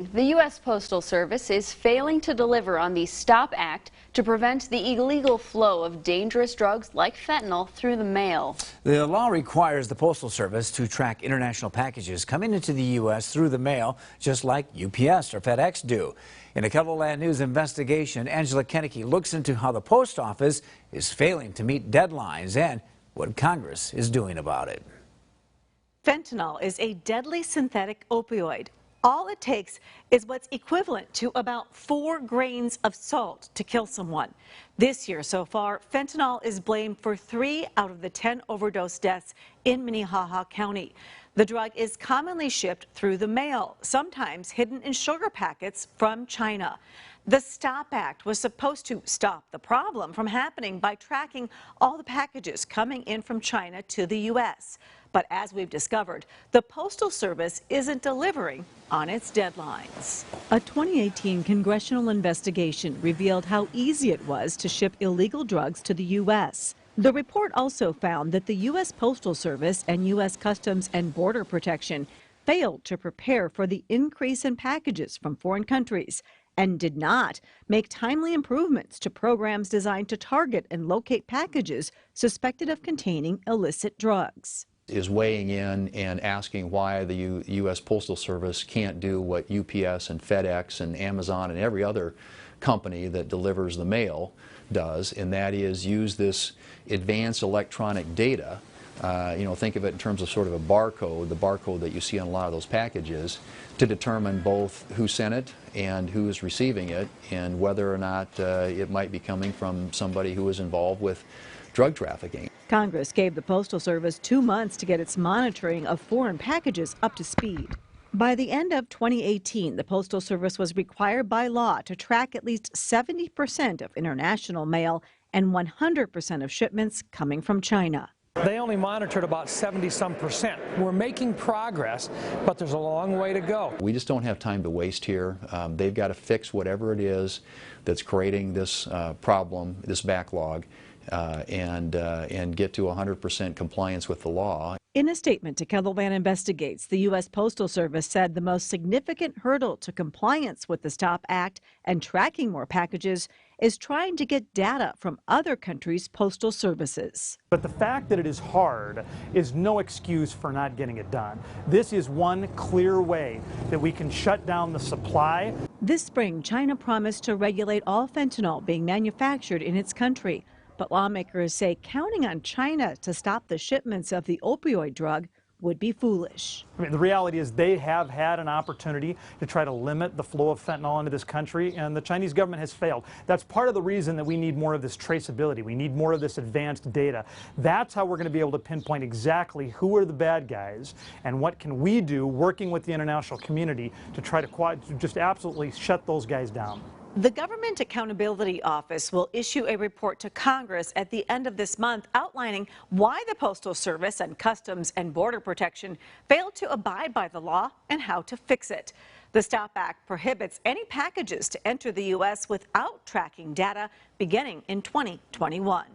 The U.S. Postal Service is failing to deliver on the STOP Act to prevent the illegal flow of dangerous drugs like fentanyl through the mail. The law requires the Postal Service to track international packages coming into the U.S. through the mail, just like UPS or FedEx do. In a KELOLAND News investigation, Angela Kennecke looks into how the post office is failing to meet deadlines and what Congress is doing about it. Fentanyl is a deadly synthetic opioid. All it takes is what's equivalent to about 4 grains of salt to kill someone. This year so far, fentanyl is blamed for 3 out of the 10 overdose deaths in Minnehaha County. The drug is commonly shipped through the mail, sometimes hidden in sugar packets from China. The STOP Act was supposed to stop the problem from happening by tracking all the packages coming in from China to the U.S. But as we've discovered, the Postal Service isn't delivering on its deadlines. A 2018 congressional investigation revealed how easy it was to ship illegal drugs to the U.S. The report also found that the U.S. Postal Service and U.S. Customs and Border Protection failed to prepare for the increase in packages from foreign countries and did not make timely improvements to programs designed to target and locate packages suspected of containing illicit drugs. Is weighing in and asking why the U.S. Postal Service can't do what UPS and FedEx and Amazon and every other company that delivers the mail does, and that is use this advanced electronic data. Think of it in terms of sort of a barcode, the barcode that you see on a lot of those packages, to determine both who sent it and who is receiving it and whether or not it might be coming from somebody who is involved with drug trafficking. Congress gave the Postal Service 2 months to get its monitoring of foreign packages up to speed. By the end of 2018, the Postal Service was required by law to track at least 70% of international mail and 100% of shipments coming from China. They only monitored about 70-some%. We're making progress, but there's a long way to go. We just don't have time to waste here. They've got to fix whatever it is that's creating this problem, this backlog, and get to 100% compliance with the law. In a statement to KELOLAND Investigates, the U.S. Postal Service said the most significant hurdle to compliance with the STOP Act and tracking more packages is trying to get data from other countries' postal services. But the fact that it is hard is no excuse for not getting it done. This is one clear way that we can shut down the supply. This spring, China promised to regulate all fentanyl being manufactured in its country. But lawmakers say counting on China to stop the shipments of the opioid drug would be foolish. I mean, the reality is they have had an opportunity to try to limit the flow of fentanyl into this country, and the Chinese government has failed. That's part of the reason that we need more of this traceability. We need more of this advanced data. That's how we're going to be able to pinpoint exactly who are the bad guys and what can we do working with the international community to try to just absolutely shut those guys down. The Government Accountability Office will issue a report to Congress at the end of this month outlining why the Postal Service and Customs and Border Protection failed to abide by the law and how to fix it. The STOP Act prohibits any packages to enter the U.S. without tracking data beginning in 2021.